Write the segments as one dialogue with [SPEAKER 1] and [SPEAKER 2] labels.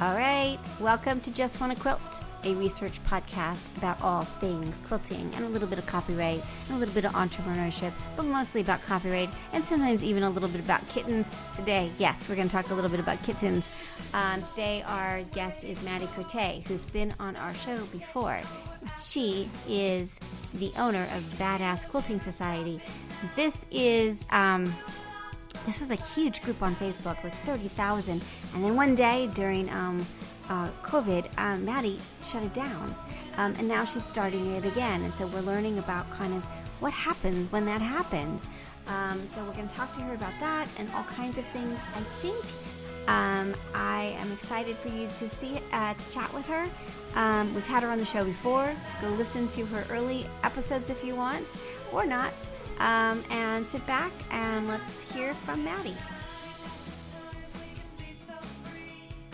[SPEAKER 1] All right, welcome to Just Wanna Quilt, a research podcast about all things quilting and a little bit of copyright and a little bit of entrepreneurship, but mostly about copyright and sometimes even a little bit about kittens. Today, yes, we're going to talk a little bit about kittens. Today, our guest is Maddie Kertay, who's been on our show before. She is the owner of Badass Quilting Society. This was a huge group on Facebook, like 30,000. And then one day during COVID, Maddie shut it down. And now she's starting it again. And so we're learning about kind of what happens when that happens. So we're going to talk to her about that and all kinds of things. I think I am excited for you to to chat with her. We've had her on the show before. Go listen to her early episodes if you want, or not. And sit back and let's hear from Maddie.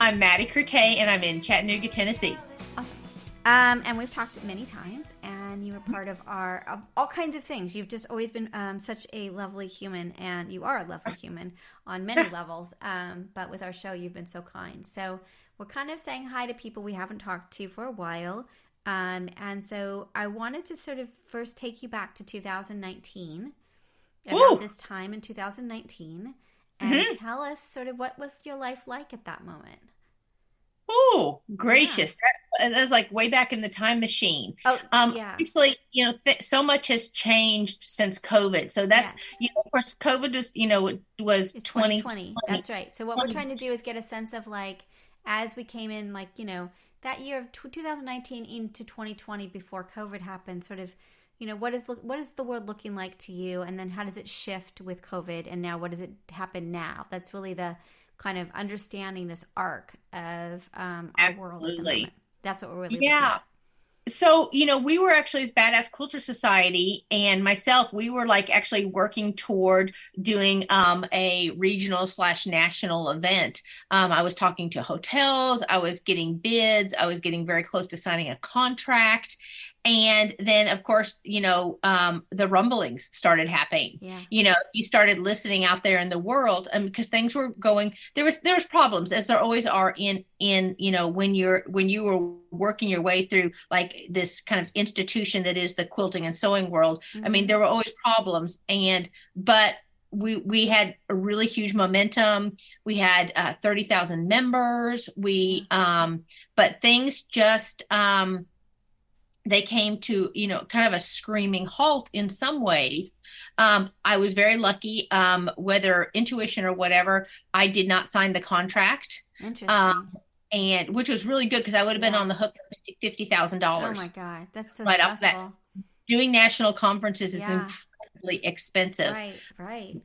[SPEAKER 2] I'm Maddie Kertay, and I'm in Chattanooga, Tennessee.
[SPEAKER 1] Awesome. And we've talked many times, and you were part of all kinds of things. You've just always been such a lovely human, and you are a lovely human on many levels. But with our show, you've been so kind. So we're kind of saying hi to people we haven't talked to for a while. And so I wanted to sort of first take you back to 2019, about this time in 2019, and tell us sort of what was your life like at that moment.
[SPEAKER 2] Oh, gracious. Yeah. That was like way back in the time machine.
[SPEAKER 1] Oh, yeah.
[SPEAKER 2] Obviously, so much has changed since COVID. So that's, of course, COVID was 2020.
[SPEAKER 1] That's right. So what we're trying to do is get a sense of like, as we came in, like, that year of 2019 into 2020 before COVID happened, sort of, what is the world looking like to you? And then how does it shift with COVID? And now what does it happen now? That's really the kind of understanding this arc of our world at the moment. That's what we're really looking at.
[SPEAKER 2] So, we were actually as Badass Quilter Society and myself, we were like actually working toward doing a regional / national event. I was talking to hotels, I was getting bids, I was getting very close to signing a contract. And then, of course, the rumblings started happening.
[SPEAKER 1] Yeah.
[SPEAKER 2] You started listening out there in the world, because things were going. There was problems, as there always are in when you were working your way through like this kind of institution that is the quilting and sewing world.
[SPEAKER 1] Mm-hmm.
[SPEAKER 2] I mean, there were always problems, but we had a really huge momentum. We had 30,000 members. But things just they came to, kind of a screaming halt in some ways. I was very lucky, whether intuition or whatever, I did not sign the contract.
[SPEAKER 1] Interesting.
[SPEAKER 2] And which was really good because I would have been on the hook for $50,000.
[SPEAKER 1] Oh my God. That's so right stressful.
[SPEAKER 2] Doing national conferences is incredibly expensive.
[SPEAKER 1] Right.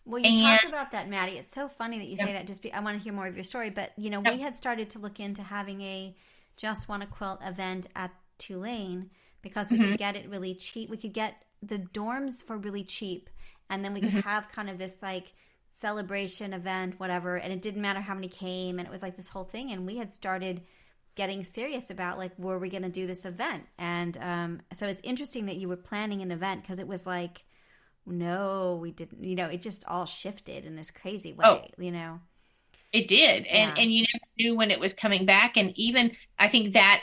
[SPEAKER 1] Well, you talk about that, Maddie. It's so funny that you say that. I want to hear more of your story. But, we had started to look into having a Just Wanna Quilt event at Tulane because we could get it really cheap. We could get the dorms for really cheap, and then we could have kind of this like celebration event, whatever, and it didn't matter how many came, and it was like this whole thing. And we had started getting serious about like, were we going to do this event? And so it's interesting that you were planning an event, because it was like, no, we didn't. It just all shifted in this crazy way.
[SPEAKER 2] It did, and you never knew when it was coming back. And even I think that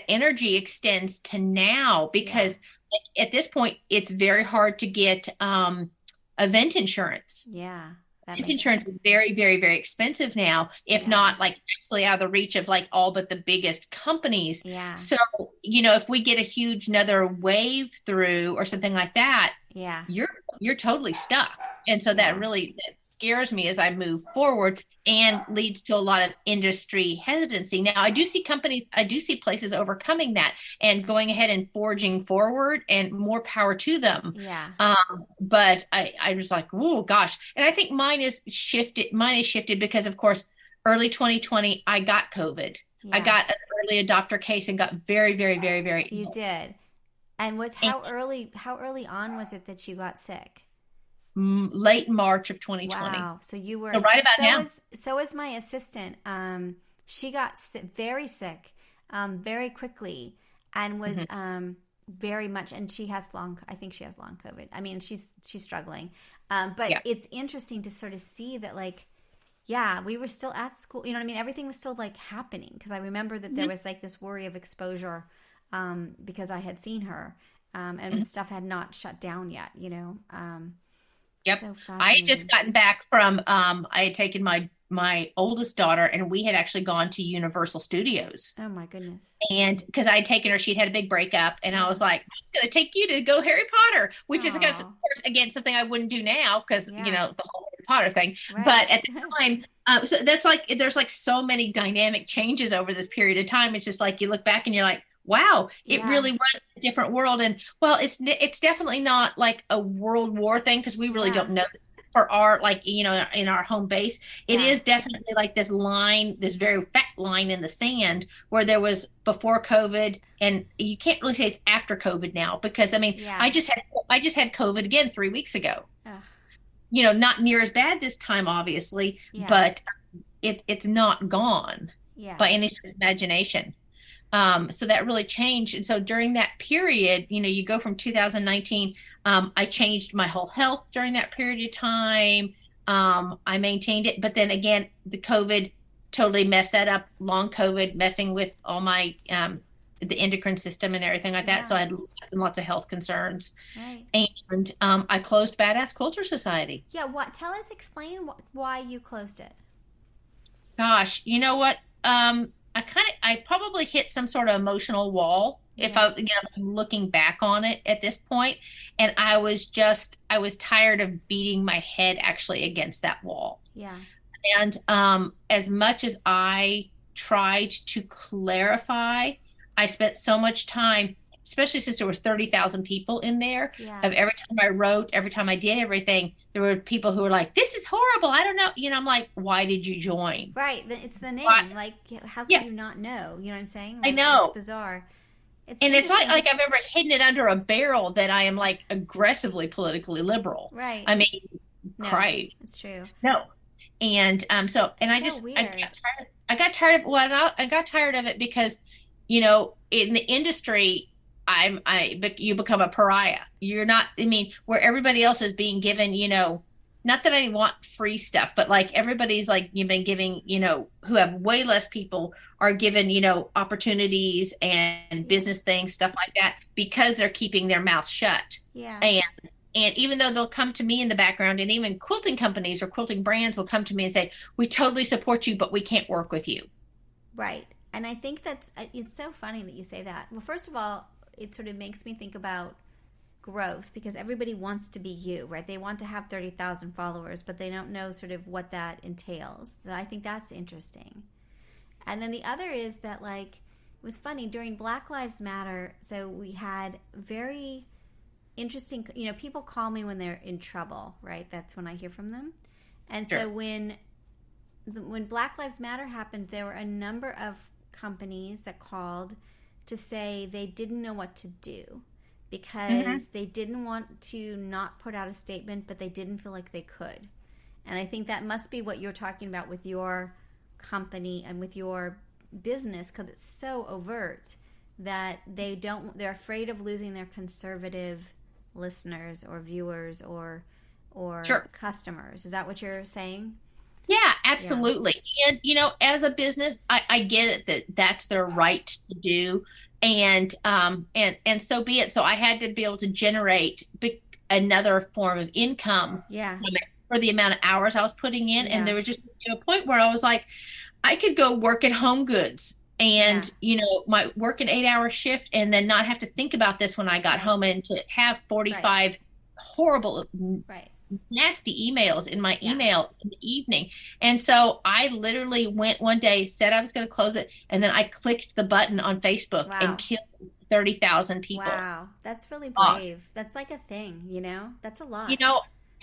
[SPEAKER 2] energy extends to now, because at this point it's very hard to get event insurance. Event insurance is very, very, very expensive now, if not like absolutely out of the reach of like all but the biggest companies. So if we get a huge another wave through or something like that, you're totally stuck. And so that scares me as I move forward, and leads to a lot of industry hesitancy. Now, I do see places overcoming that and going ahead and forging forward, and more power to them. But I was like, oh gosh. And I think mine is shifted because, of course, early 2020, I got COVID. I got an early adopter case and got very, very, very, very ill.
[SPEAKER 1] You did. And how early on was it that you got sick?
[SPEAKER 2] Late March of 2020.
[SPEAKER 1] Wow. So you were
[SPEAKER 2] right about now.
[SPEAKER 1] So is my assistant. She got very sick very quickly, and was very much, and I think she has long COVID. I mean, she's struggling. But it's interesting to sort of see that, like, Yeah, we were still at school. You know what I mean? Everything was still like happening because I remember that there was like this worry of exposure because I had seen her and stuff had not shut down yet, you know.
[SPEAKER 2] Yep.
[SPEAKER 1] So
[SPEAKER 2] I had just
[SPEAKER 1] fascinating.
[SPEAKER 2] gotten back from I had taken my oldest daughter and we had actually gone to Universal Studios.
[SPEAKER 1] Oh my goodness.
[SPEAKER 2] And because I had taken her, she'd had a big breakup, and I was like, I'm going to take you to go Harry Potter, which is, of course, again, something I wouldn't do now because, you know, the whole Harry Potter thing.
[SPEAKER 1] Right.
[SPEAKER 2] But at the time, so that's like, there's like so many dynamic changes over this period of time. It's just like you look back and you're like, wow, it really was a different world. And well, it's definitely not like a World War thing because we really don't know for our, like, you know, in our home base. It is definitely like this line, this very fat line in the sand where there was before COVID, and you can't really say it's after COVID now because I mean, I just had COVID again 3 weeks ago. You know, not near as bad this time, obviously, but it's not gone by any sort of imagination. So that really changed. And so during that period, you know, you go from 2019, I changed my whole health during that period of time. I maintained it, but then again, the COVID totally messed that up. Long COVID messing with all my, the endocrine system and everything like that. So I had lots of health concerns. Right. And I closed Badass Quilter Society.
[SPEAKER 1] Yeah. Explain why you closed it.
[SPEAKER 2] Gosh, you know what? I probably hit some sort of emotional wall if I'm looking back on it at this point. And I was tired of beating my head actually against that wall. Yeah. And as much as I tried to clarify, I spent so much time, especially since there were 30,000 people in there. Of every time I wrote, every time I did everything, there were people who were like, this is horrible. I don't know. You know, I'm like, why did you join?
[SPEAKER 1] Right. It's the name. Like, how can you not know? You know what I'm saying? Like,
[SPEAKER 2] I know.
[SPEAKER 1] It's bizarre.
[SPEAKER 2] It's not like I've ever hidden it under a barrel that I am like aggressively politically liberal.
[SPEAKER 1] Right.
[SPEAKER 2] I mean,
[SPEAKER 1] right. It's true.
[SPEAKER 2] No. And I got tired of it because, you know, in the industry, you become a pariah. You're not, I mean, where everybody else is being given, you know, not that I want free stuff, but like everybody's like, you've been giving, you know, who have way less people are given, you know, opportunities and business things, stuff like that, because they're keeping their mouth shut. Yeah. And even though they'll come to me in the background, and even quilting companies or quilting brands will come to me and say, we totally support you, but we can't work with you.
[SPEAKER 1] Right. And I think it's so funny that you say that. Well, first of all, it sort of makes me think about growth because everybody wants to be you, right? They want to have 30,000 followers, but they don't know sort of what that entails. So I think that's interesting. And then the other is that, like, it was funny during Black Lives Matter. So we had very interesting, you know, people call me when they're in trouble, right? That's when I hear from them. And so when Black Lives Matter happened, there were a number of companies that called to say they didn't know what to do because they didn't want to not put out a statement, but they didn't feel like they could. And I think that must be what you're talking about with your company and with your business, because it's so overt that they're afraid of losing their conservative listeners or viewers or customers. Is that what you're saying?
[SPEAKER 2] Yeah, absolutely. Yeah. And, you know, as a business, I get it that their right to do. And so be it. So I had to be able to generate another form of income for the amount of hours I was putting in. And there was just a point where I was like, I could go work at Home Goods and, you know, my work an 8-hour shift and then not have to think about this when I got home, and to have 45 horrible, nasty emails in my email in the evening. And so I literally went one day, said I was going to close it, and then I clicked the button on Facebook and killed 30,000 people.
[SPEAKER 1] Wow. That's really brave. That's like a thing, you know? That's a lot.
[SPEAKER 2] You know,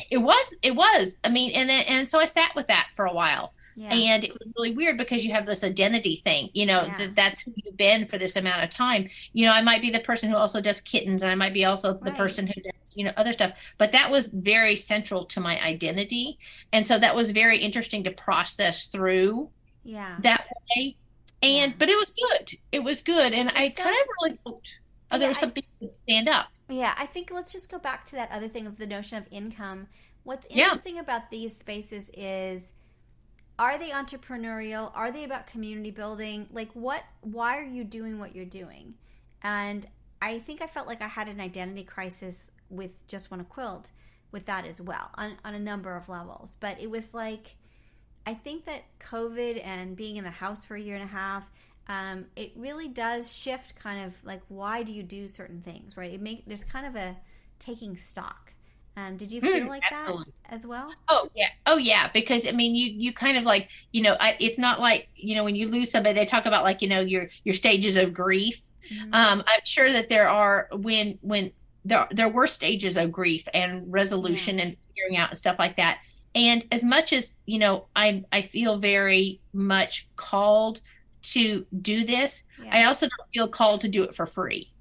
[SPEAKER 2] it was. I mean, and so I sat with that for a while. Yeah. And it was really weird because you have this identity thing, you know, that's who you've been for this amount of time. You know, I might be the person who also does kittens, and I might be also the person who does, you know, other stuff. But that was very central to my identity. And so that was very interesting to process through that way. And but it was good. It was good. And I kind of really hoped there was something to stand up.
[SPEAKER 1] Yeah, I think let's just go back to that other thing of the notion of income. What's interesting about these spaces is are they entrepreneurial? Are they about community building? Like why are you doing what you're doing? And I think I felt like I had an identity crisis with Just Want to Quilt with that as well on a number of levels. But it was like, I think that COVID and being in the house for a year and a half, it really does shift kind of like, why do you do certain things, right? There's kind of a taking stock. Did you feel like
[SPEAKER 2] Absolutely.
[SPEAKER 1] that as well?
[SPEAKER 2] Oh yeah. Oh yeah. Because I mean, you kind of like, it's not like, when you lose somebody, they talk about like, your stages of grief.
[SPEAKER 1] Mm-hmm.
[SPEAKER 2] I'm sure that there are when there were stages of grief and resolution and figuring out and stuff like that. And as much as, I feel very much called to do this, I also don't feel called to do it for free.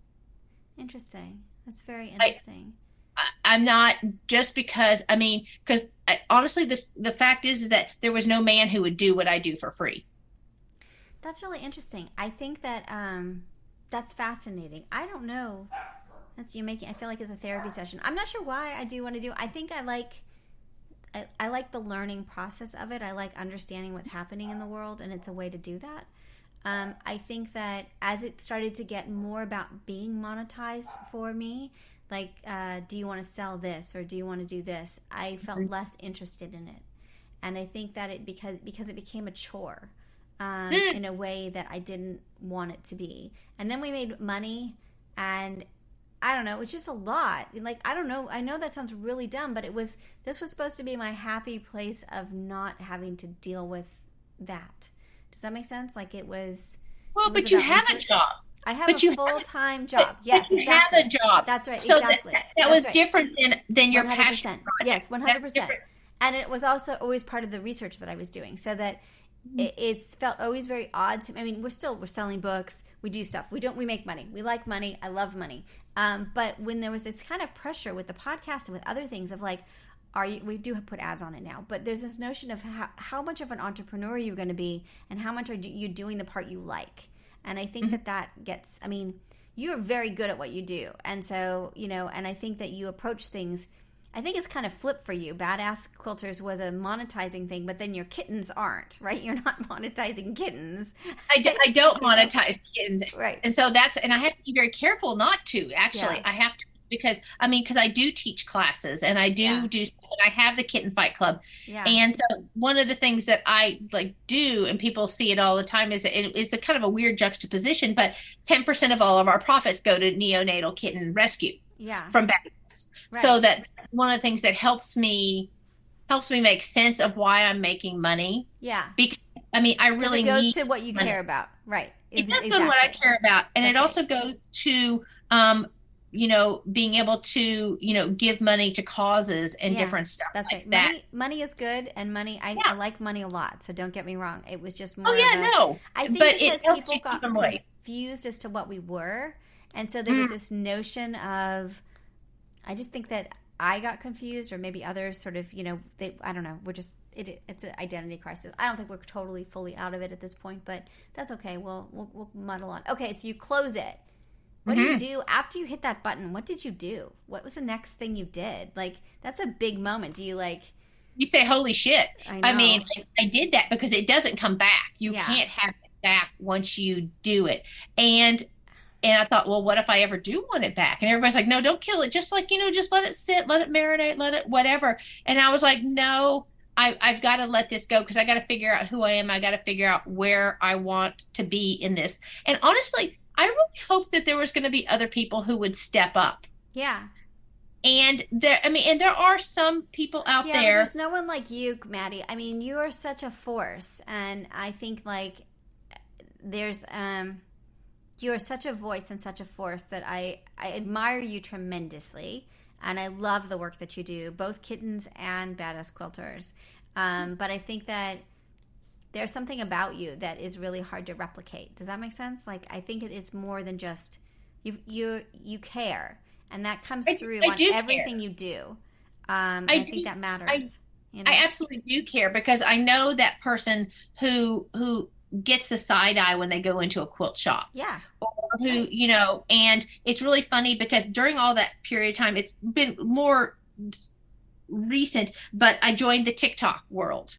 [SPEAKER 1] Interesting. That's very interesting.
[SPEAKER 2] I'm not, just because, because honestly, the fact is that there was no man who would do what I do for free.
[SPEAKER 1] That's really interesting. I think that that's fascinating. I don't know. I feel like it's a therapy session. I'm not sure why I do want to do. I think I like the learning process of it. I like understanding what's happening in the world, and it's a way to do that. I think that as it started to get more about being monetized for me, like, do you want to sell this or do you want to do this? I felt less interested in it. And I think that because it became a chore in a way that I didn't want it to be. And then we made money, and I don't know, it was just a lot. Like, I don't know. I know that sounds really dumb, but this was supposed to be my happy place of not having to deal with that. Does that make sense? Like it was.
[SPEAKER 2] Well, but you have a job.
[SPEAKER 1] I have a full-time job. Yes,
[SPEAKER 2] you
[SPEAKER 1] exactly.
[SPEAKER 2] have a job.
[SPEAKER 1] That's right.
[SPEAKER 2] So
[SPEAKER 1] exactly.
[SPEAKER 2] That was right. Different than your
[SPEAKER 1] 100%.
[SPEAKER 2] passion project.
[SPEAKER 1] Yes, 100%. And it was also always part of the research that I was doing, so that it's felt always very odd to me. I mean, we're selling books. We do stuff. We make money. We like money. I love money. But when there was this kind of pressure with the podcast and with other things of like, we do put ads on it now, but there's this notion of how much of an entrepreneur you're going to be and how much are you doing the part you like. And I think that gets, you're very good at what you do. And so, and I think that you approach things, I think it's kind of flipped for you. Badass Quilters was a monetizing thing, but then your kittens aren't, right? You're not monetizing kittens.
[SPEAKER 2] I don't monetize kittens.
[SPEAKER 1] Right.
[SPEAKER 2] And so and I have to be very careful not to, actually. I have to, because I do teach classes, and I do I have the Kitten Fight Club. Yeah. And so one of the things that I do, and people see it all the time, is it's a kind of a weird juxtaposition, but 10% of all of our profits go to neonatal kitten rescue from babies. Right. So that's one of the things that helps me make sense of why I'm making money. Yeah. Because I really need, it goes
[SPEAKER 1] to what you care about. Right.
[SPEAKER 2] It does go to what I care about. And it also goes to being able to, give money to causes and different stuff.
[SPEAKER 1] That's
[SPEAKER 2] like
[SPEAKER 1] right.
[SPEAKER 2] That.
[SPEAKER 1] Money is good, and money, I like money a lot. So don't get me wrong. It was just more. I think because people got confused as to what we were, and so there was this notion of. I just think that I got confused, or maybe others sort of, I don't know. We're just it's an identity crisis. I don't think we're totally fully out of it at this point, but that's okay. We'll muddle on. Okay, so you close it. What do you do after you hit that button? What did you do? What was the next thing you did? Like, that's a big moment. Do you
[SPEAKER 2] You say, holy shit.
[SPEAKER 1] I know.
[SPEAKER 2] I did that because it doesn't come back. You can't have it back once you do it. And I thought, well, what if I ever do want it back? And everybody's like, no, don't kill it. Just just let it sit, let it marinate, let it whatever. And I was like, no, I've got to let this go, because I got to figure out who I am. I got to figure out where I want to be in this. And honestly, I really hoped that there was going to be other people who would step up. Yeah. And there are some people out there.
[SPEAKER 1] Yeah, there's no one like you, Maddie. You are such a force. And I think there's, you are such a voice and such a force that I admire you tremendously. And I love the work that you do, both Kittens and Badass Quilters. But I think that there's something about you that is really hard to replicate. Does that make sense? I think it is more than just you care, and that comes through on everything you do. I think that matters.
[SPEAKER 2] I absolutely do care, because I know that person who gets the side eye when they go into a quilt shop. Yeah. Or who, and it's really funny because during all that period of time, it's been more recent, but I joined the TikTok world.